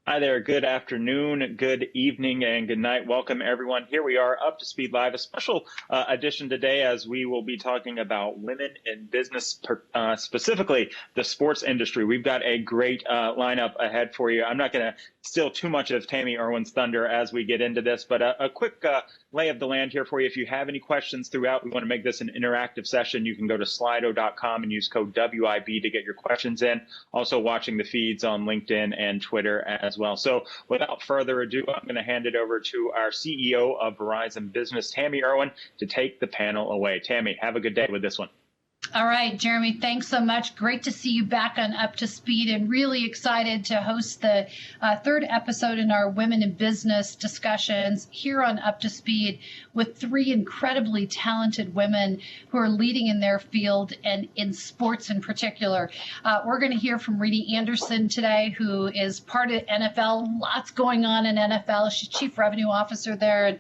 Hi there. Good afternoon, good evening, and good night. Welcome, everyone. Here we are, Up to Speed Live, a special edition today as we will be talking about women in business, specifically the sports industry. We've got a great lineup ahead for you. I'm not going to steal too much of Tami Erwin's thunder as we get into this, but a quick lay of the land here for you. If you have any questions throughout, we want to make this an interactive session. You can go to slido.com and use code WIB to get your questions in. Also watching the feeds on LinkedIn and Twitter as well. So without further ado, I'm going to hand it over to our CEO of Verizon Business, Tami Erwin, to take the panel away. Tami, have a good day with this one. All right, Jeremy, thanks so much. Great to see you back on Up to Speed, and really excited to host the third episode in our Women in Business discussions here on Up to Speed with three incredibly talented women who are leading in their field and in sports in particular. We're going to hear from Renie Anderson today, who is part of NFL. Lots going on in NFL. She's Chief Revenue Officer there, and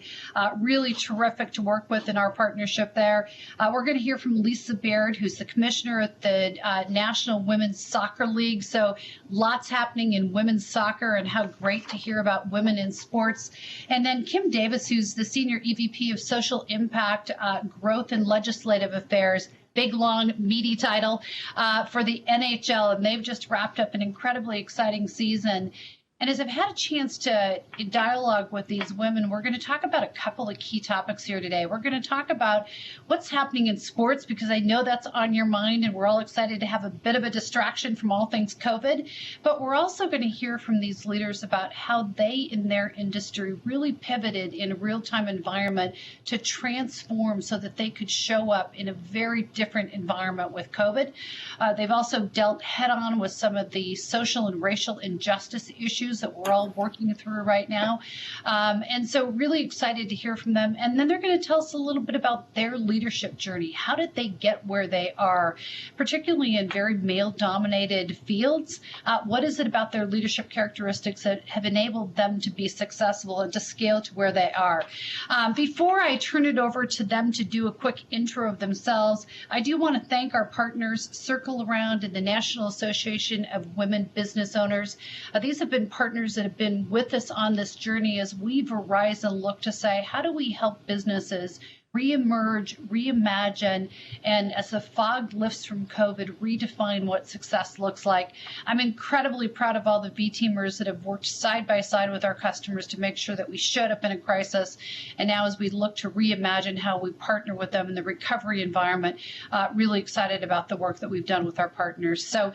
really terrific to work with in our partnership there. We're going to hear from Lisa Baird, who's the commissioner at the National Women's Soccer League. So lots happening in women's soccer, and how great to hear about women in sports. And then Kim Davis, who's the senior EVP of Social Impact, Growth and Legislative Affairs. Big, long, meaty title for the NHL, and they've just wrapped up an incredibly exciting season. And as I've had a chance to dialogue with these women, we're going to talk about a couple of key topics here today. We're going to talk about what's happening in sports, because I know that's on your mind, and we're all excited to have a bit of a distraction from all things COVID. But we're also going to hear from these leaders about how they in their industry really pivoted in a real-time environment to transform so that they could show up in a very different environment with COVID. They've also dealt head-on with some of the social and racial injustice issues that we're all working through right now. And so really excited to hear from them. And then they're going to tell us a little bit about their leadership journey. How did they get where they are, particularly in very male-dominated fields? What is it about their leadership characteristics that have enabled them to be successful and to scale to where they are? Before I turn it over to them to do a quick intro of themselves, I do want to thank our partners, Circle Around and the National Association of Women Business Owners. These have been partners that have been with us on this journey as we, Verizon, look to say, how do we help businesses reemerge, reimagine, and as the fog lifts from COVID, redefine what success looks like. I'm incredibly proud of all the V-teamers that have worked side by side with our customers to make sure that we showed up in a crisis. And now as we look to reimagine how we partner with them in the recovery environment, really excited about the work that we've done with our partners. So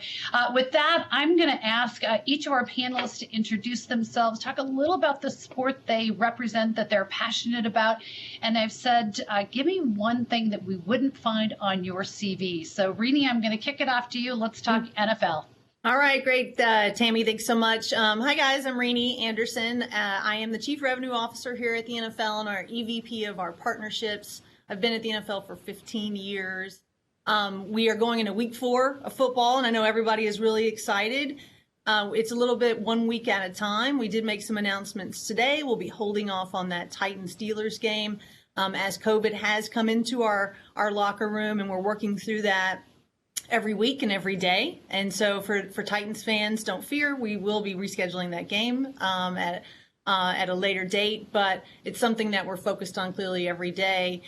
with that, I'm going to ask each of our panelists to introduce themselves, talk a little about the sport they represent, that they're passionate about. And I've said, give me one thing that we wouldn't find on your CV. So, Renie, I'm going to kick it off to you. Let's talk NFL. All right, great, Tami. Thanks so much. Hi, guys. I'm Renie Anderson. I am the Chief Revenue Officer here at the NFL and our EVP of our partnerships. I've been at the NFL for 15 years. We are going into week 4 of football, and I know everybody is really excited. It's a little bit 1 week at a time. We did make some announcements today. We'll be holding off on that Titans-Steelers game. As COVID has come into our locker room, and we're working through that every week and every day. And so for Titans fans, don't fear, we will be rescheduling that game at a later date, but it's something that we're focused on clearly every day.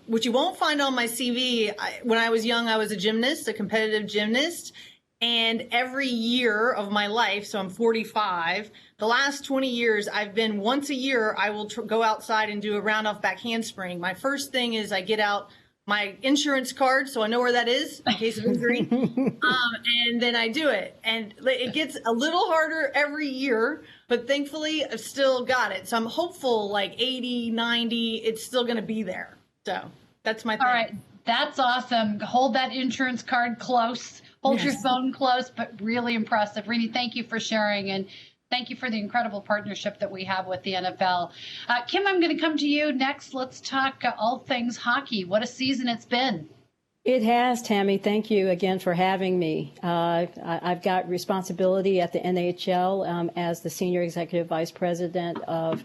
What you won't find on my CV, when I was young, I was a gymnast, a competitive gymnast. And every year of my life, so I'm 45, the last 20 years, I've been once a year, I will go outside and do a round off back handspring. My first thing is I get out my insurance card, so I know where that is in case of injury. And then I do it. And it gets a little harder every year, but thankfully I've still got it. So I'm hopeful like 80, 90, it's still going to be there. So that's my thing. All right. That's awesome. Hold that insurance card close. Hold your phone close, but really impressive. Renie, thank you for sharing, and thank you for the incredible partnership that we have with the NFL. Kim, I'm going to come to you next. Let's talk all things hockey. What a season it's been. It has, Tami. Thank you again for having me. I've got responsibility at the NHL as the Senior Executive Vice President of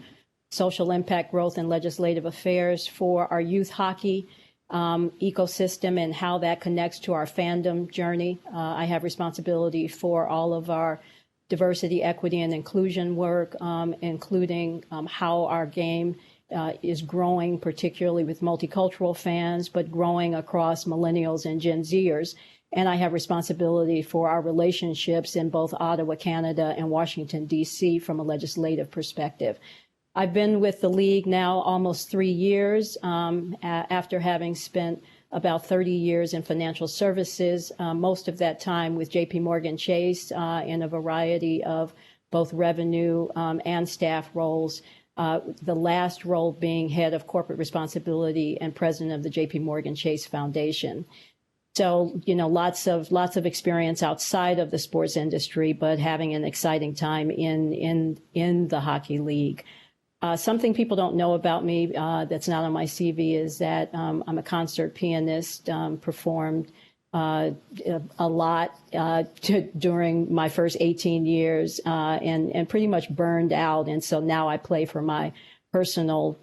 Social Impact, Growth, and Legislative Affairs for our youth hockey ecosystem and how that connects to our fandom journey. I have responsibility for all of our diversity, equity, and inclusion work, including how our game is growing, particularly with multicultural fans, but growing across millennials and Gen Zers. And I have responsibility for our relationships in both Ottawa, Canada, and Washington, D.C. from a legislative perspective. I've been with the league now almost 3 years, after having spent about 30 years in financial services, most of that time with J.P. Morgan Chase in a variety of both revenue and staff roles. The last role being head of corporate responsibility and president of the J.P. Morgan Chase Foundation. So, lots of experience outside of the sports industry, but having an exciting time in the hockey league. Something people don't know about me that's not on my CV is that I'm a concert pianist, performed a lot during my first 18 years and pretty much burned out. And so now I play for my personal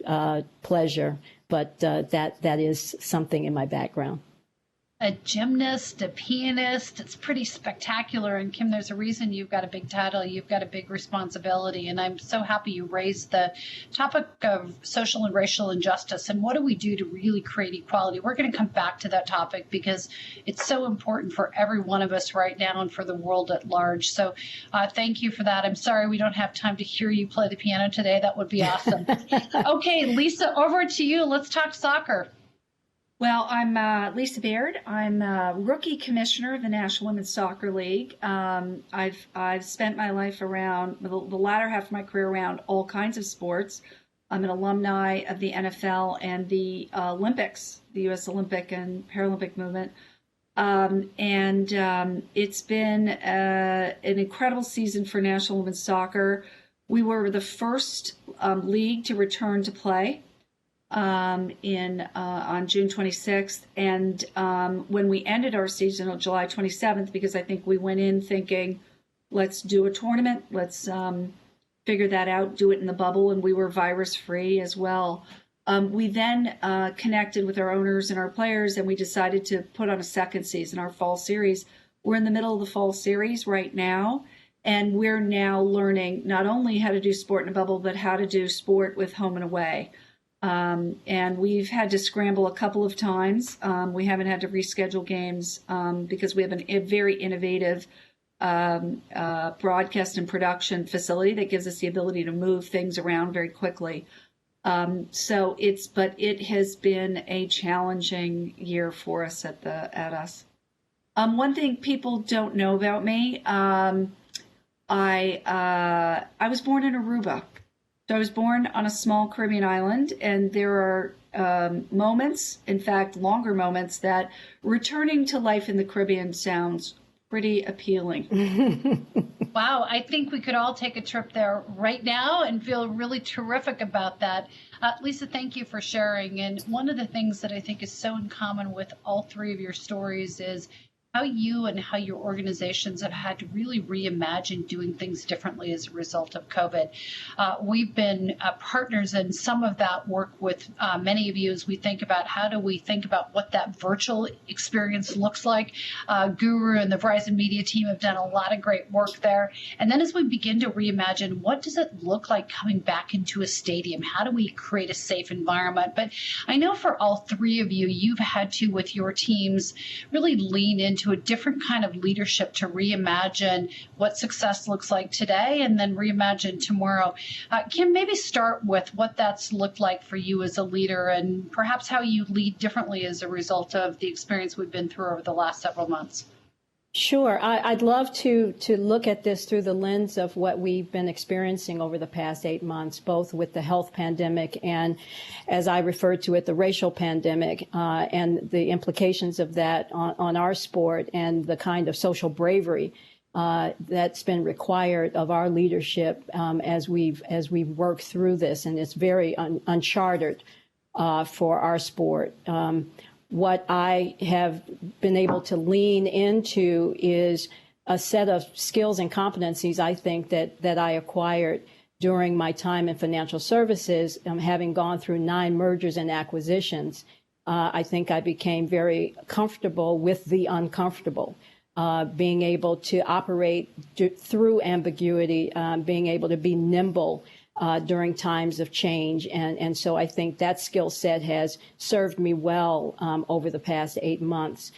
pleasure, but that is something in my background. A gymnast, a pianist. It's pretty spectacular. And Kim, there's a reason you've got a big title. You've got a big responsibility. And I'm so happy you raised the topic of social and racial injustice. And what do we do to really create equality? We're going to come back to that topic because it's so important for every one of us right now and for the world at large. So thank you for that. I'm sorry we don't have time to hear you play the piano today. That would be awesome. Okay, Lisa, over to you. Let's talk soccer. Well, I'm Lisa Baird. I'm rookie commissioner of the National Women's Soccer League. I've spent my life around the latter half of my career around all kinds of sports. I'm an alumni of the NFL and the Olympics, the U.S. Olympic and Paralympic movement. It's been an incredible season for National Women's Soccer. We were the first league to return to play on June 26th. And when we ended our season on July 27th, because I think we went in thinking, let's do a tournament, let's figure that out, do it in the bubble, and we were virus free as well. We then connected with our owners and our players, and we decided to put on a second season, our fall series. We're in the middle of the fall series right now, and we're now learning not only how to do sport in a bubble, but how to do sport with home and away. And we've had to scramble a couple of times. We haven't had to reschedule games because we have a very innovative broadcast and production facility that gives us the ability to move things around very quickly. But it has been a challenging year for us at us. One thing people don't know about me, I was born in Aruba. So I was born on a small Caribbean island, and there are moments, in fact, longer moments, that returning to life in the Caribbean sounds pretty appealing. Wow, I think we could all take a trip there right now and feel really terrific about that. Lisa, thank you for sharing. And one of the things that I think is so in common with all three of your stories is how you and how your organizations have had to really reimagine doing things differently as a result of COVID. We've been partners in some of that work with many of you as we think about how do we think about what that virtual experience looks like. Guru and the Verizon Media team have done a lot of great work there. And then as we begin to reimagine, what does it look like coming back into a stadium? How do we create a safe environment? But I know for all three of you, you've had to, with your teams, really lean into a different kind of leadership to reimagine what success looks like today and then reimagine tomorrow. Kim, maybe start with what that's looked like for you as a leader and perhaps how you lead differently as a result of the experience we've been through over the last several months. Sure. I'd love to look at this through the lens of what we've been experiencing over the past 8 months, both with the health pandemic and, as I referred to it, the racial pandemic, and the implications of that on our sport and the kind of social bravery that's been required of our leadership as we've worked through this. And it's very uncharted for our sport. What I have been able to lean into is a set of skills and competencies, I think, that I acquired during my time in financial services, having gone through 9 mergers and acquisitions. I think I became very comfortable with the uncomfortable. being able to operate through ambiguity, being able to be nimble during times of change. And so I think that skill set has served me well over the past 8 months.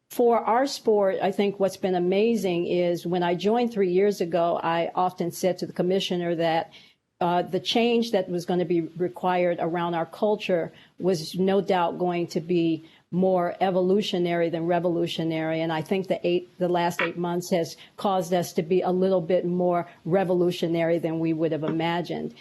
For our sport, I think what's been amazing is when I joined 3 years ago, I often said to the commissioner that the change that was going to be required around our culture was no doubt going to be more evolutionary than revolutionary. And I think the last 8 months has caused us to be a little bit more revolutionary than we would have imagined.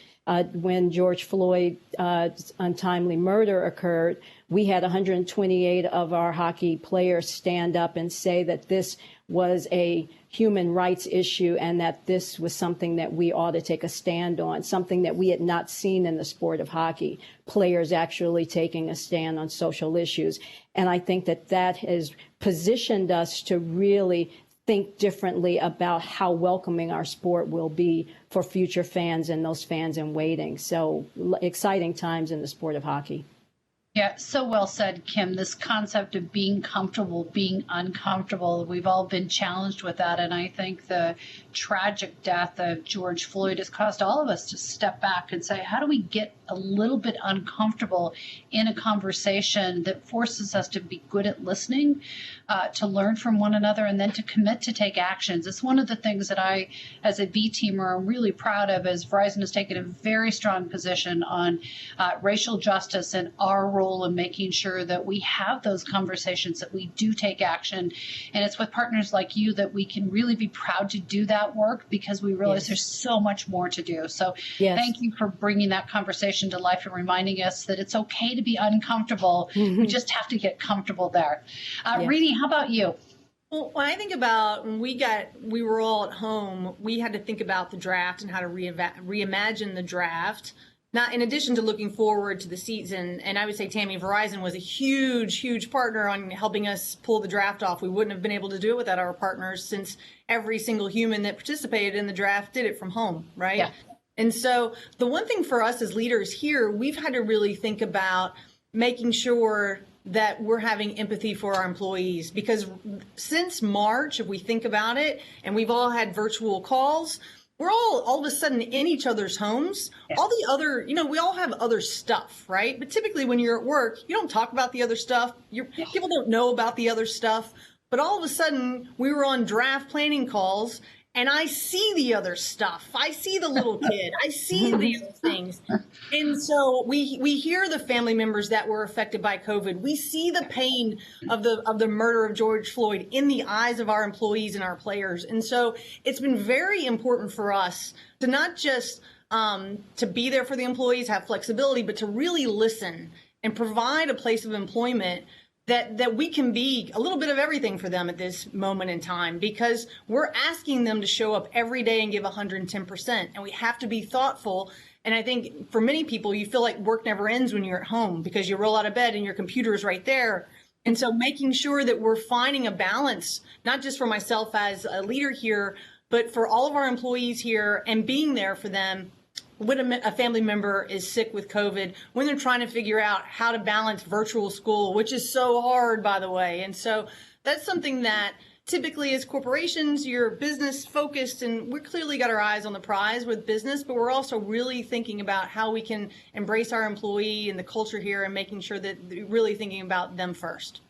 When George Floyd's untimely murder occurred, we had 128 of our hockey players stand up and say that this was a human rights issue and that this was something that we ought to take a stand on, something that we had not seen in the sport of hockey, players actually taking a stand on social issues. And I think that that has positioned us to really think differently about how welcoming our sport will be for future fans and those fans in waiting. So exciting times in the sport of hockey. Yeah, so well said, Kim. This concept of being comfortable, being uncomfortable, we've all been challenged with that. And I think the tragic death of George Floyd has caused all of us to step back and say, how do we get a little bit uncomfortable in a conversation that forces us to be good at listening, to learn from one another, and then to commit to take actions? It's one of the things that I, as a B teamer, am really proud of, as Verizon has taken a very strong position on racial justice and our role in making sure that we have those conversations, that we do take action. And it's with partners like you that we can really be proud to do that work, because we realize there's so much more to do. So thank you for bringing that conversation to life and reminding us that it's okay to be uncomfortable. We just have to get comfortable there. Renie, how about you? Well, when I think about when we were all at home, we had to think about the draft and how to reimagine the draft. Not in addition to looking forward to the season. And I would say, Tami, Verizon was a huge, huge partner on helping us pull the draft off. We wouldn't have been able to do it without our partners, since every single human that participated in the draft did it from home, right? Yeah. And so the one thing for us as leaders here, we've had to really think about making sure that we're having empathy for our employees, because since March, if we think about it, and we've all had virtual calls, we're all of a sudden in each other's homes. Yeah. All the other, we all have other stuff, right? But typically when you're at work, you don't talk about the other stuff. People don't know about the other stuff. But all of a sudden we were on draft planning calls, and I see the other stuff. I see the little kid. I see the other things. And so we hear the family members that were affected by COVID. We see the pain of the murder of George Floyd in the eyes of our employees and our players. And so it's been very important for us to not just to be there for the employees, have flexibility, but to really listen and provide a place of employment that we can be a little bit of everything for them at this moment in time, because we're asking them to show up every day and give 110%. And we have to be thoughtful. And I think for many people, you feel like work never ends when you're at home, because you roll out of bed and your computer is right there. And so making sure that we're finding a balance, not just for myself as a leader here, but for all of our employees here, and being there for them when a family member is sick with COVID, when they're trying to figure out how to balance virtual school, which is so hard, by the way. And so that's something that typically as corporations, you're business focused, and we're clearly got our eyes on the prize with business, but we're also really thinking about how we can embrace our employee and the culture here, and making sure that really thinking about them first.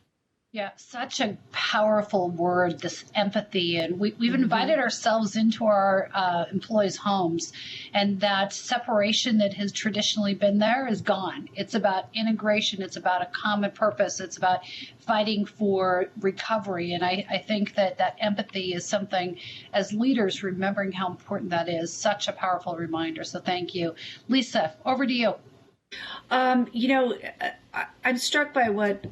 Yeah, such a powerful word, this empathy. And we've invited ourselves into our employees' homes, and that separation that has traditionally been there is gone. It's about integration. It's about a common purpose. It's about fighting for recovery. And I think that empathy is something, as leaders, remembering how important that is, such a powerful reminder. So thank you. Lisa, over to you. I'm struck by what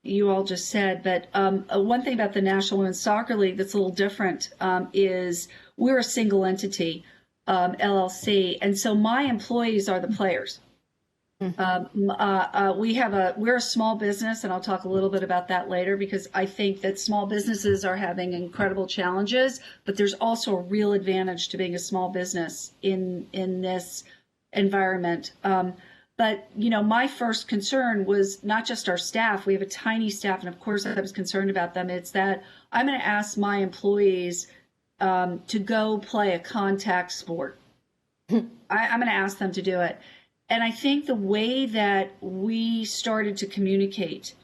you all just said, but one thing about the National Women's Soccer League that's a little different is we're a single entity, LLC, and so my employees are the players. We're a small business, and I'll talk a little bit about that later, because I think that small businesses are having incredible challenges, but there's also a real advantage to being a small business in this environment. But But, my first concern was not just our staff. We have a tiny staff, and of course I was concerned about them. It's that I'm going to ask my employees to go play a contact sport. I'm going to ask them to do it. And I think the way that we started to communicate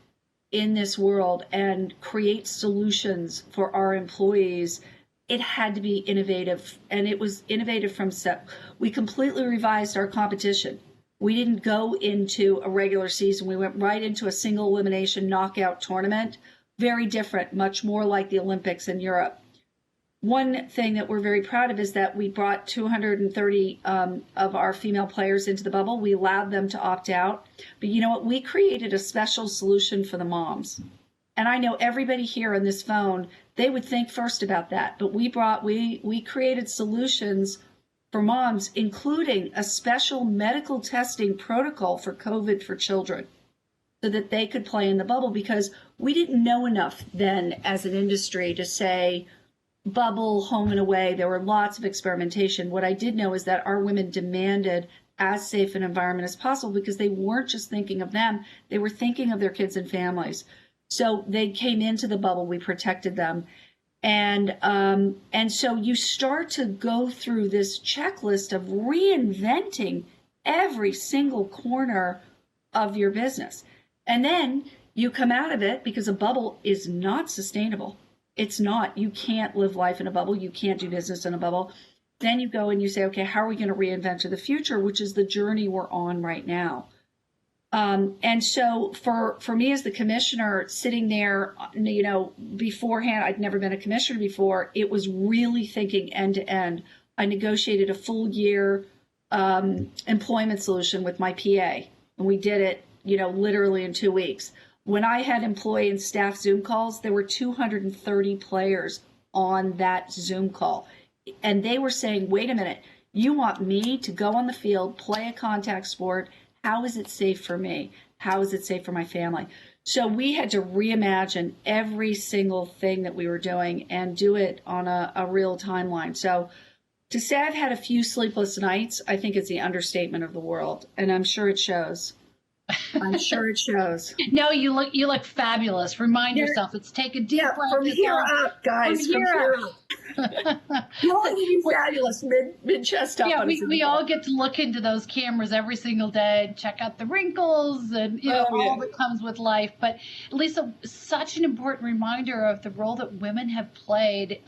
in this world and create solutions for our employees, it had to be innovative. And it was innovative from step. We completely revised our competition. We didn't go into a regular season. We went right into a single elimination knockout tournament. Very different, much more like the Olympics in Europe. One thing that we're very proud of is that we brought 230 of our female players into the bubble. We allowed them to opt out. But you know what? We created a special solution for the moms. And I know everybody here on this phone, they would think first about that. But we created solutions for moms, including a special medical testing protocol for COVID for children, so that they could play in the bubble, because we didn't know enough then as an industry to say bubble, home and away. There were lots of experimentation. What I did know is that our women demanded as safe an environment as possible, because they weren't just thinking of them, they were thinking of their kids and families. So they came into the bubble, we protected them. And so you start to go through this checklist of reinventing every single corner of your business. And then you come out of it, because a bubble is not sustainable. It's not. You can't live life in a bubble. You can't do business in a bubble. Then you go and you say, okay, how are we going to reinvent to the future, which is the journey we're on right now. And so for me as the commissioner sitting there, beforehand, I'd never been a commissioner before. It was really thinking end to end. I negotiated a full year employment solution with my PA, and we did it, literally in 2 weeks. When I had employee and staff Zoom calls, there were 230 players on that Zoom call. And they were saying, wait a minute, you want me to go on the field, play a contact sport? How is it safe for me? How is it safe for my family? So we had to reimagine every single thing that we were doing and do it on a real timeline. So to say I've had a few sleepless nights, I think is the understatement of the world. And I'm sure it shows. I'm sure it shows. No, you look fabulous. Remind yourself, it's take a deep breath. From here up, guys. From here up. You're looking fabulous, mid chest up. Yeah, we all get to look into those cameras every single day and check out the wrinkles and all that comes with life. But Lisa, such an important reminder of the role that women have played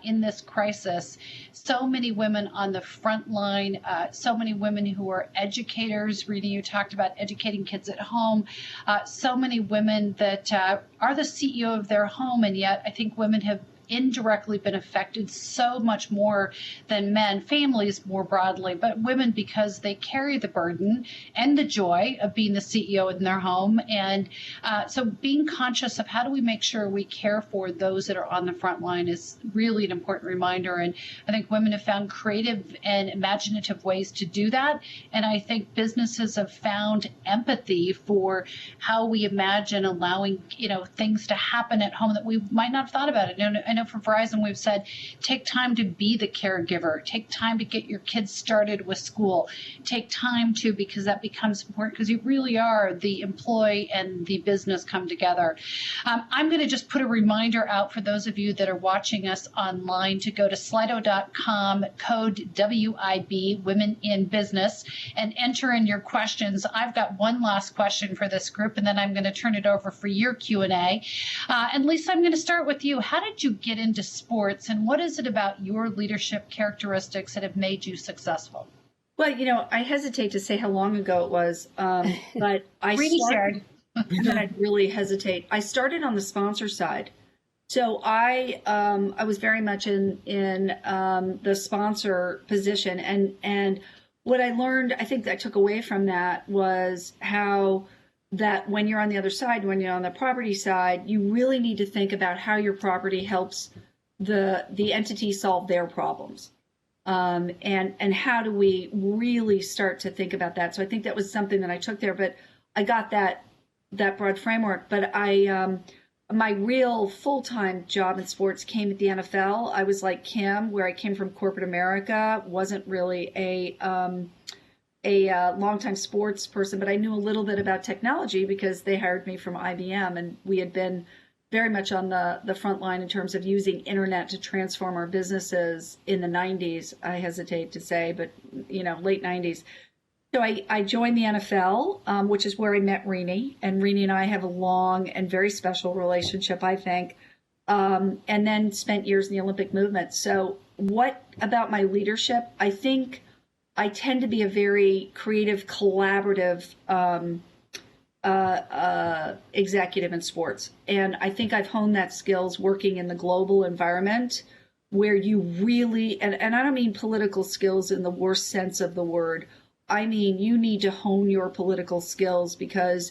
in this crisis. So many women on the front line, so many women who are educators. Renie, you talked about educating kids at home. So many women that are the CEO of their home, and yet I think women have indirectly been affected so much more than men, families more broadly, but women because they carry the burden and the joy of being the CEO in their home. And so being conscious of how do we make sure we care for those that are on the front line is really an important reminder. And I think women have found creative and imaginative ways to do that. And I think businesses have found empathy for how we imagine allowing, things to happen at home that we might not have thought about it. I know for Verizon, we've said, take time to be the caregiver, take time to get your kids started with school, take time to, because that becomes important, because you really are the employee and the business come together. I'm going to just put a reminder out for those of you that are watching us online to go to slido.com, code WIB, Women in Business, and enter in your questions. I've got one last question for this group, and then I'm going to turn it over for your Q&A. And Lisa, I'm going to start with you. How did you get into sports, and what is it about your leadership characteristics that have made you successful? Well, I hesitate to say how long ago it was, but I really hesitate. I started on the sponsor side. So I was very much in the sponsor position, and what I learned, I think that I took away from that was how that when you're on the other side, when you're on the property side, you really need to think about how your property helps the entity solve their problems. And how do we really start to think about that? So I think that was something that I took there, but I got that broad framework. But my real full-time job in sports came at the NFL. I was like Kim, where I came from corporate America, wasn't really a longtime sports person, but I knew a little bit about technology because they hired me from IBM, and we had been very much on the front line in terms of using internet to transform our businesses in the 90s. I hesitate to say, but late 90s. So I joined the NFL, which is where I met Renie, and Renie and I have a long and very special relationship, I think, and then spent years in the Olympic movement. So what about my leadership? I think I tend to be a very creative, collaborative executive in sports. And I think I've honed that skills working in the global environment where you really, and I don't mean political skills in the worst sense of the word. I mean, you need to hone your political skills because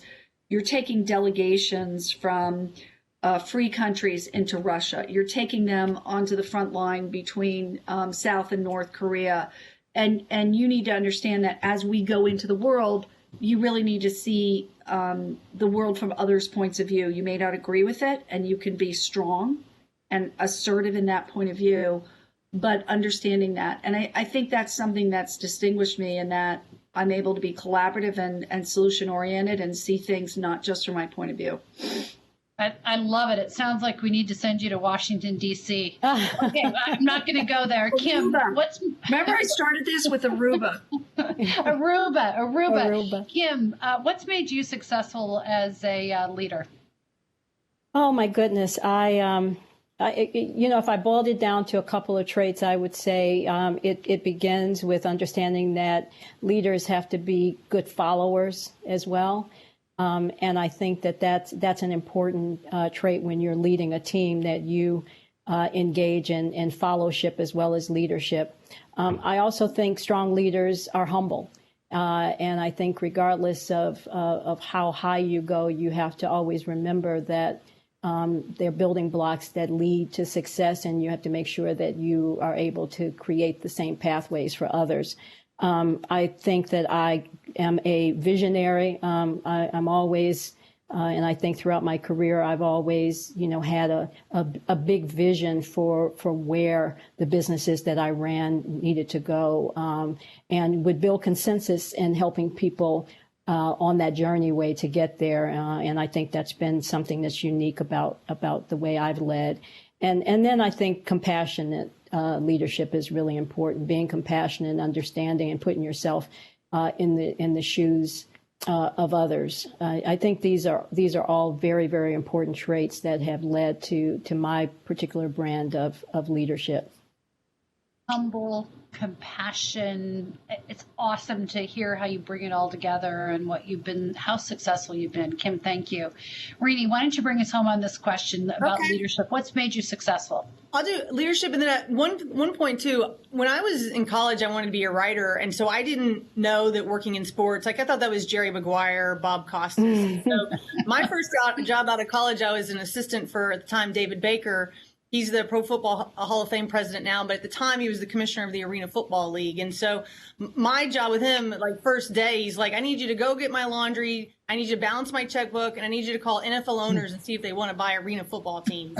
you're taking delegations from free countries into Russia. You're taking them onto the front line between South and North Korea. And you need to understand that as we go into the world, you really need to see the world from others' points of view. You may not agree with it, and you can be strong and assertive in that point of view, but understanding that. And I think that's something that's distinguished me in that I'm able to be collaborative and solution-oriented and see things not just from my point of view. I love it. It sounds like we need to send you to Washington, D.C. Okay, I'm not going to go there. Kim, Remember I started this with Aruba. Aruba. Kim, what's made you successful as a leader? Oh, my goodness. If I boiled it down to a couple of traits, I would say it begins with understanding that leaders have to be good followers as well. And I think that's an important trait when you're leading a team, that you engage in fellowship as well as leadership. I also think strong leaders are humble. And I think regardless of how high you go, you have to always remember that they're building blocks that lead to success, and you have to make sure that you are able to create the same pathways for others. I think that I am a visionary. I'm always, and I think throughout my career, I've always, had a big vision for where the businesses that I ran needed to go, and would build consensus in helping people on that journey way to get there. And I think that's been something that's unique about the way I've led. And then I think compassionate leadership is really important. Being compassionate and understanding and putting yourself in the shoes of others. I think these are all very, very important traits that have led to my particular brand of leadership. Humble, compassion. It's awesome to hear how you bring it all together and how successful you've been. Kim, thank you. Renie, why don't you bring us home on this question about leadership? What's made you successful? I'll do leadership. And then at one point too, when I was in college, I wanted to be a writer. And so I didn't know that working in sports, I thought that was Jerry Maguire, Bob Costas. So my first job out of college, I was an assistant for, at the time, David Baker. He's the Pro Football Hall of Fame president now, but at the time he was the commissioner of the Arena Football League. And so my job with him, first day, he's like, I need you to go get my laundry. I need you to balance my checkbook, and I need you to call NFL owners and see if they want to buy arena football teams.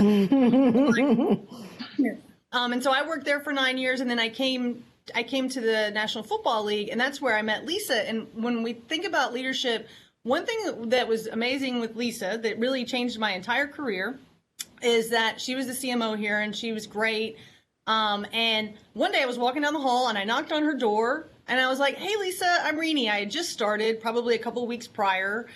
And so I worked there for 9 years, and then I came to the National Football League, and that's where I met Lisa. And when we think about leadership, one thing that was amazing with Lisa that really changed my entire career is that she was the CMO here, and she was great. And one day I was walking down the hall, and I knocked on her door, and I was like, hey, Lisa, I'm Renie. I had just started probably a couple of weeks prior.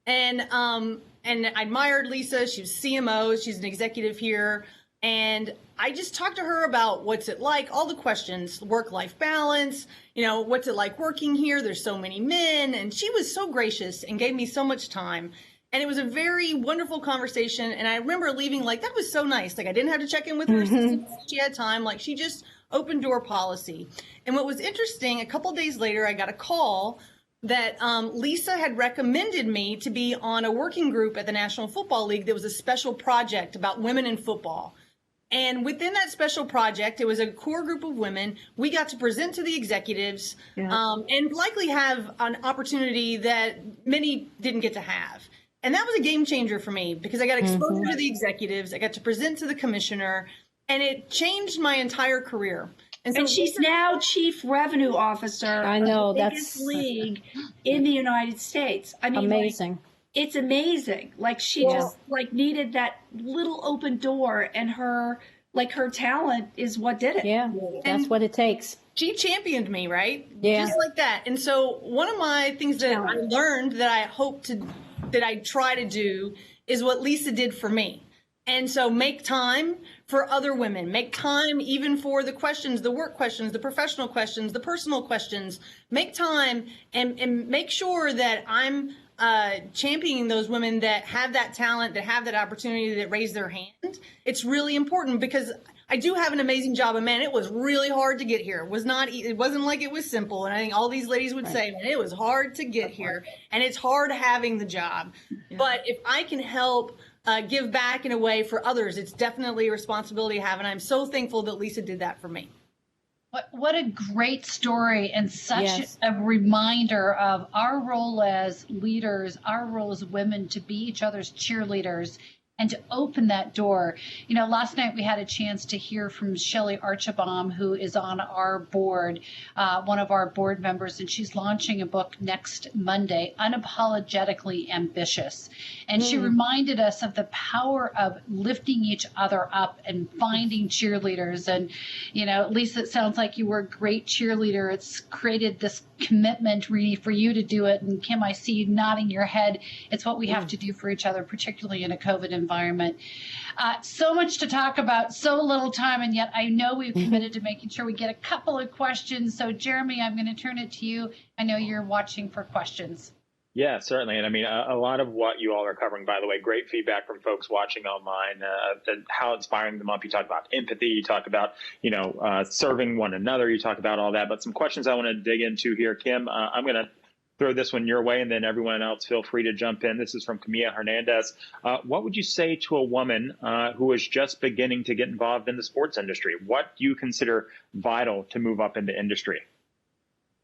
And I admired Lisa. She was CMO. She's an executive here. And I just talked to her about what's it like, all the questions, work-life balance, what's it like working here? There's so many men. And she was so gracious and gave me so much time. And it was a very wonderful conversation. And I remember leaving that was so nice. I didn't have to check in with her assistant. She had time. She just open door policy. And what was interesting, a couple days later, I got a call that Lisa had recommended me to be on a working group at the National Football League. That was a special project about women in football. And within that special project, it was a core group of women. We got to present to the executives and likely have an opportunity that many didn't get to have. And that was a game changer for me because I got exposure to the executives. I got to present to the commissioner, and it changed my entire career. so And she's now chief revenue officer. I know, of the biggest league in the United States. I mean, amazing. It's amazing. Like she just like needed that little open door, and her talent is what did it. Yeah, that's what it takes. She championed me, right? Yeah. Just like that. And so one of my things that I learned that I try to do is what Lisa did for me. And so make time for other women, make time even for the questions, the work questions, the professional questions, the personal questions, make time and make sure that I'm championing those women that have that talent, that have that opportunity, that raise their hand. It's really important because I do have an amazing job, and man, it was really hard to get here. It wasn't like it was simple. And I think all these ladies would say, man, it was hard to get here, and it's hard having the job. Yeah. But if I can help give back in a way for others, it's definitely a responsibility I have, and I'm so thankful that Lisa did that for me. What a great story, and such a reminder of our role as leaders, our role as women to be each other's cheerleaders and to open that door. You know, last night we had a chance to hear from Shelley Archibald, who is on our board, one of our board members, and she's launching a book next Monday, Unapologetically Ambitious. And she reminded us of the power of lifting each other up and finding cheerleaders. And, you know, Lisa, it sounds like you were a great cheerleader. It's created this commitment, Renie, for you to do it. And Kim, I see you nodding your head. It's what we have to do for each other, particularly in a COVID environment. So much to talk about, so little time, and yet I know we've committed to making sure we get a couple of questions. So Jeremy, I'm going to turn it to you. I know you're watching for questions. Yeah, certainly. And I mean, a lot of what you all are covering, by the way, great feedback from folks watching online, how inspiring them up. You talk about empathy, you talk about, serving one another, you talk about all that. But some questions I want to dig into here, Kim, I'm going to throw this one your way, and then everyone else feel free to jump in. This is from Camilla Hernandez. What would you say to a woman who is just beginning to get involved in the sports industry? What do you consider vital to move up into industry?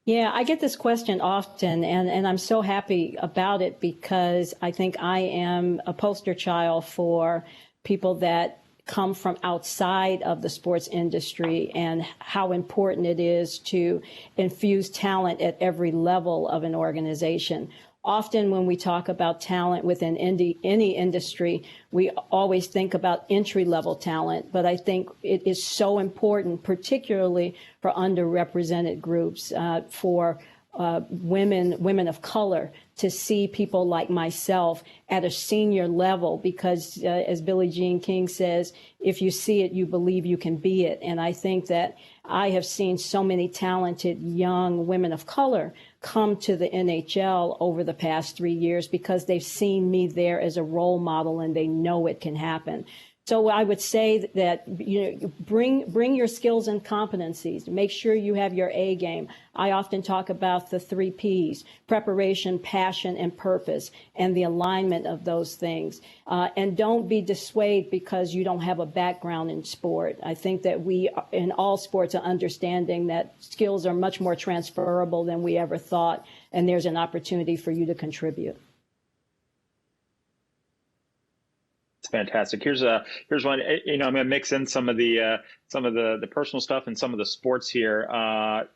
Yeah, I get this question often, and I'm so happy about it because I think I am a poster child for people that come from outside of the sports industry and how important it is to infuse talent at every level of an organization. Often when we talk about talent within any industry, we always think about entry-level talent, but I think it is so important, particularly for underrepresented groups, for women of color, to see people like myself at a senior level, because as Billie Jean King says, if you see it, you believe you can be it. And I think that I have seen so many talented young women of color come to the NHL over the past 3 years because they've seen me there as a role model and they know it can happen. So I would say that, bring your skills and competencies. Make sure you have your A game. I often talk about the 3 Ps: preparation, passion, and purpose, and the alignment of those things. And don't be dissuaded because you don't have a background in sport. I think that we, in all sports, are understanding that skills are much more transferable than we ever thought, and there's an opportunity for you to contribute. Fantastic. Here's one. I'm going to mix in some of the personal stuff and some of the sports here.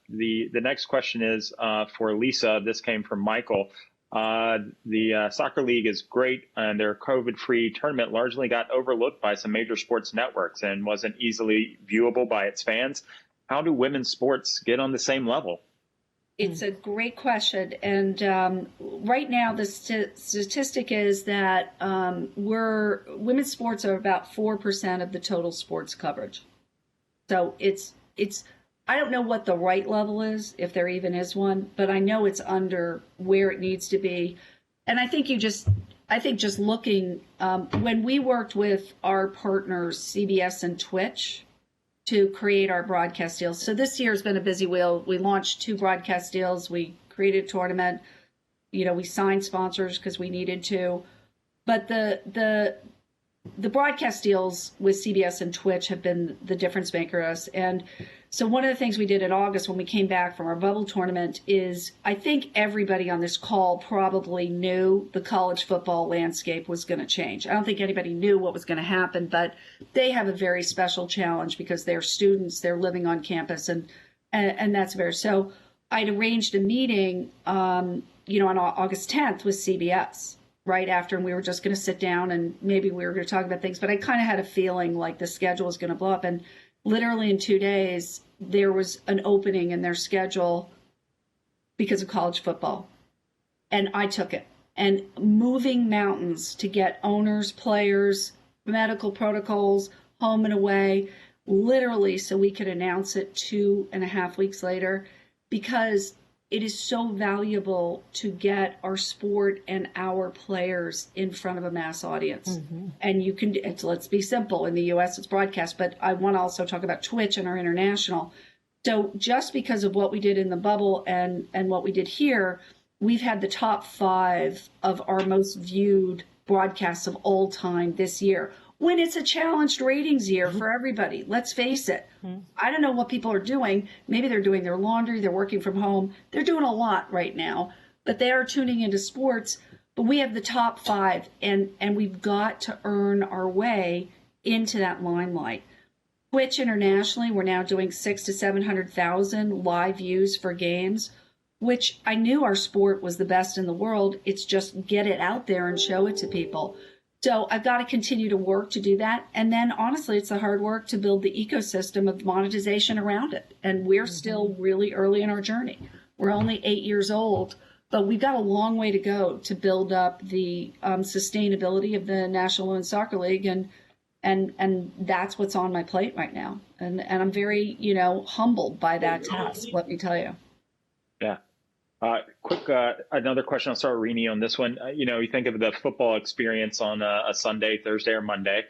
The next question is for Lisa. This came from Michael. The soccer league is great, and their COVID-free tournament largely got overlooked by some major sports networks and wasn't easily viewable by its fans. How do women's sports get on the same level? It's a great question. And right now, the statistic is that women's sports are about 4% of the total sports coverage. So it's I don't know what the right level is, if there even is one, but I know it's under where it needs to be. And I think just looking, when we worked with our partners, CBS and Twitch, to create our broadcast deals. So this year has been a busy wheel. We launched 2 broadcast deals. We created a tournament. We signed sponsors because we needed to. But the broadcast deals with CBS and Twitch have been the difference makers. And So one of the things we did in August when we came back from our bubble tournament is, I think everybody on this call probably knew the college football landscape was going to change. I don't think anybody knew what was going to happen, but they have a very special challenge because they're students, they're living on campus, and that's very, so I'd arranged a meeting, on August 10th with CBS right after, and we were just going to sit down and maybe we were going to talk about things, but I kind of had a feeling like the schedule was going to blow up. And literally in 2 days, there was an opening in their schedule because of college football. And I took it. And moving mountains to get owners, players, medical protocols, home and away, literally so we could announce it 2.5 weeks later, because it is so valuable to get our sport and our players in front of a mass audience. Mm-hmm. And let's be simple, in the US it's broadcast, but I want to also talk about Twitch and our international. So just because of what we did in the bubble and what we did here, we've had the top 5 of our most viewed broadcasts of all time this year, when it's a challenged ratings year for everybody. Let's face it. I don't know what people are doing. Maybe they're doing their laundry, they're working from home. They're doing a lot right now, but they are tuning into sports. But we have the top 5, and we've got to earn our way into that limelight. Twitch internationally, we're now doing 600,000 to 700,000 live views for games, which I knew our sport was the best in the world. It's just get it out there and show it to people. So I've got to continue to work to do that. And then honestly, it's the hard work to build the ecosystem of monetization around it. And we're still really early in our journey. We're only 8 years old, but we've got a long way to go to build up the sustainability of the National Women's Soccer League. And that's what's on my plate right now. And I'm very, humbled by that task, let me tell you. Yeah. Quick, another question. I'll start with Renie on this one. You think of the football experience on a Sunday, Thursday, or Monday,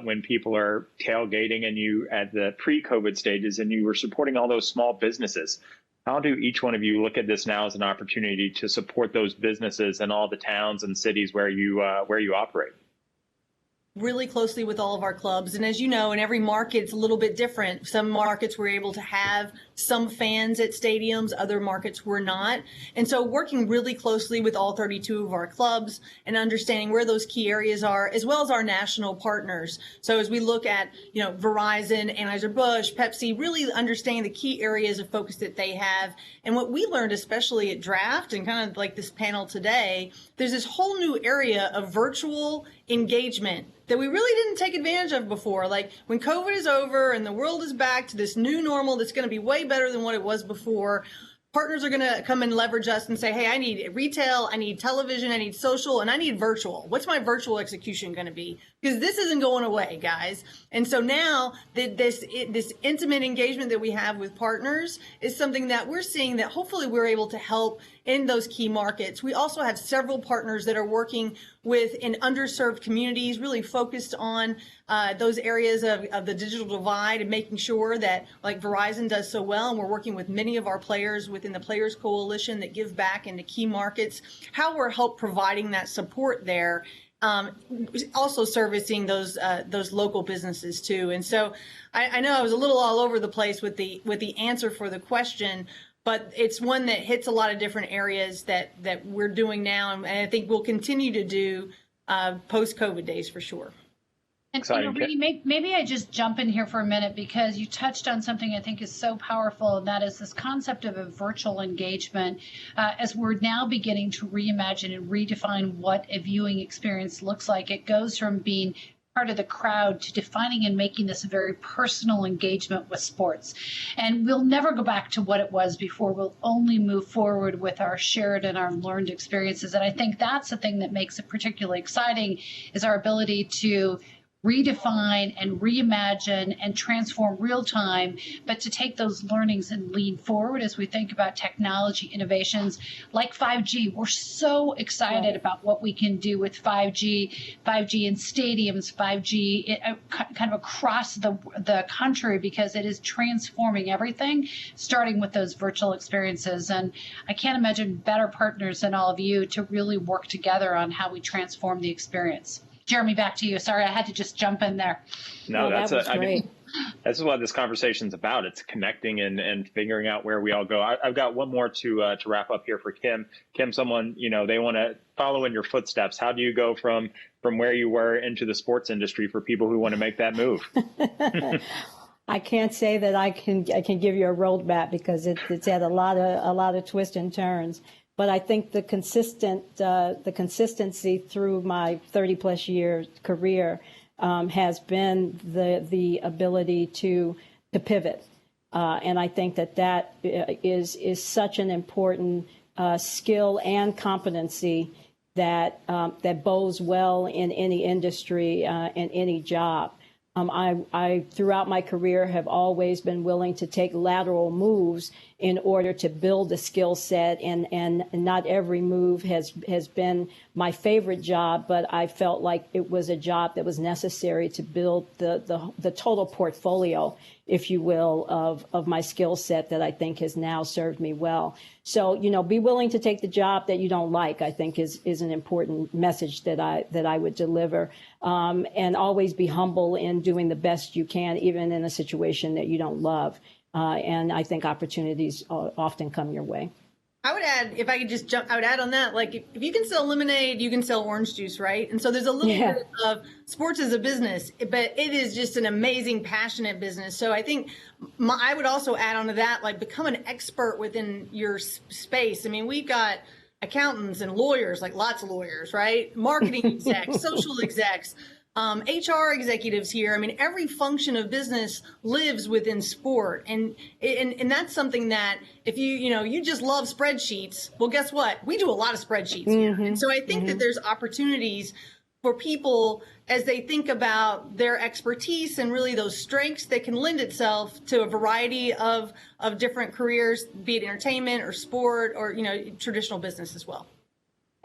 when people are tailgating and you at the pre-COVID stages and you were supporting all those small businesses. How do each one of you look at this now as an opportunity to support those businesses in all the towns and cities where you operate? Really closely with all of our clubs. And as you know, in every market, it's a little bit different. Some markets were able to have some fans at stadiums, other markets were not. And so working really closely with all 32 of our clubs and understanding where those key areas are, as well as our national partners. So as we look at, Verizon, Anheuser-Busch, Pepsi, really understanding the key areas of focus that they have. And what we learned, especially at Draft and kind of like this panel today, there's this whole new area of virtual engagement that we really didn't take advantage of before. Like when COVID is over and the world is back to this new normal that's going to be way better than what it was before, partners are going to come and leverage us and say, hey, I need retail, I need television, I need social, and I need virtual. What's my virtual execution going to be? Because this isn't going away, guys. And so now this intimate engagement that we have with partners is something that we're seeing that hopefully we're able to help in those key markets. We also have several partners that are working in underserved communities, really focused on those areas of the digital divide and making sure that, like Verizon does so well, and we're working with many of our players within the Players Coalition that give back into key markets, how we're providing that support there. Also servicing those local businesses too. And so I know I was a little all over the place with the answer for the question, but it's one that hits a lot of different areas that we're doing now, and I think we'll continue to do post-COVID days for sure. And Renie, maybe I just jump in here for a minute, because you touched on something I think is so powerful, and that is this concept of a virtual engagement. As we're now beginning to reimagine and redefine what a viewing experience looks like, it goes from being part of the crowd to defining and making this a very personal engagement with sports. And we'll never go back to what it was before. We'll only move forward with our shared and our learned experiences. And I think that's the thing that makes it particularly exciting, is our ability to redefine and reimagine and transform real time, but to take those learnings and lean forward as we think about technology innovations like 5G. We're so excited about what we can do with 5G in stadiums, 5G kind of across the country, because it is transforming everything, starting with those virtual experiences. And I can't imagine better partners than all of you to really work together on how we transform the experience. Jeremy, back to you. Sorry, I had to just jump in there. No, that was great. This is what this conversation's about. It's connecting and figuring out where we all go. I've got one more to wrap up here for Kim. Kim, someone, they want to follow in your footsteps. How do you go from where you were into the sports industry for people who want to make that move? I can't say that I can give you a roadmap because it's had a lot of twists and turns. But I think the consistency through my 30+ year career has been the ability to pivot, and I think that is such an important skill and competency that bodes well in any industry and any job. I throughout my career have always been willing to take lateral moves in order to build a skill set, and not every move has been my favorite job, but I felt like it was a job that was necessary to build the total portfolio, if you will, of my skill set that I think has now served me well. So, be willing to take the job that you don't like, I think is an important message that I would deliver. And always be humble in doing the best you can, even in a situation that you don't love. And I think opportunities often come your way. I would add, if I could just jump, I would add on that, like if you can sell lemonade, you can sell orange juice, right? And so there's a little bit of sports as a business, but it is just an amazing, passionate business. So I think I would also add on to that, like become an expert within your space. I mean, we've got accountants and lawyers, like lots of lawyers, right? Marketing execs, social execs, HR executives here. I mean, every function of business lives within sport. And that's something that if you just love spreadsheets, well, guess what? We do a lot of spreadsheets here. And so I think that there's opportunities for people as they think about their expertise and really those strengths that can lend itself to a variety of different careers, be it entertainment or sport or, traditional business as well.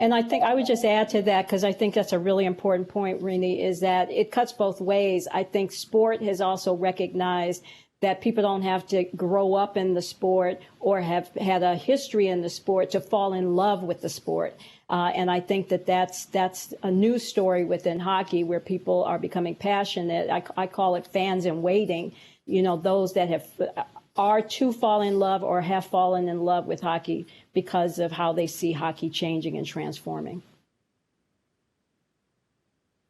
And I think I would just add to that, because I think that's a really important point, Renie, is that it cuts both ways. I think sport has also recognized that people don't have to grow up in the sport or have had a history in the sport to fall in love with the sport. And I think that's a new story within hockey where people are becoming passionate. I call it fans in waiting, those that are to fall in love or have fallen in love with hockey because of how they see hockey changing and transforming.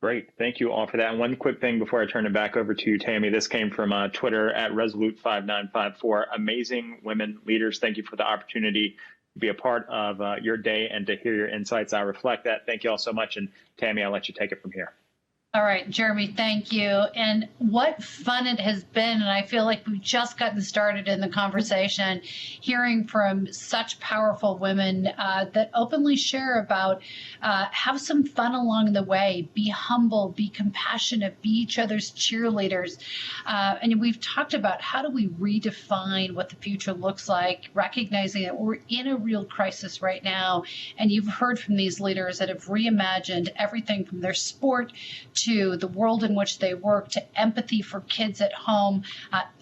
Great. Thank you all for that. And one quick thing before I turn it back over to you, Tami. This came from Twitter at Resolute5954. Amazing women leaders. Thank you for the opportunity to be a part of your day and to hear your insights. I reflect that. Thank you all so much. And Tami, I'll let you take it from here. All right, Jeremy, thank you. And what fun it has been. And I feel like we've just gotten started in the conversation, hearing from such powerful women that openly share about have some fun along the way, be humble, be compassionate, be each other's cheerleaders. And we've talked about how do we redefine what the future looks like, recognizing that we're in a real crisis right now. And you've heard from these leaders that have reimagined everything from their sport to the world in which they work, to empathy for kids at home,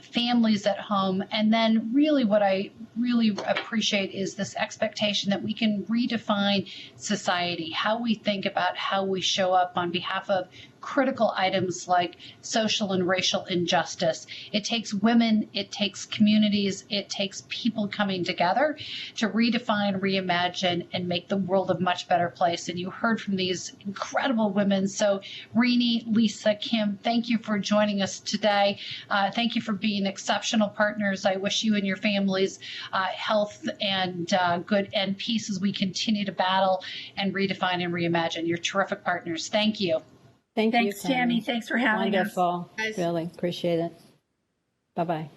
families at home. And then really what I really appreciate is this expectation that we can redefine society, how we think about how we show up on behalf of critical items like social and racial injustice. It takes women, it takes communities, it takes people coming together to redefine, reimagine, and make the world a much better place. And you heard from these incredible women. So Renie, Lisa, Kim, thank you for joining us today. Thank you for being exceptional partners. I wish you and your families health and good and peace as we continue to battle and redefine and reimagine. You're terrific partners. Thank you. Thanks, Tami. Thanks for having us. Wonderful. Really appreciate it. Bye-bye.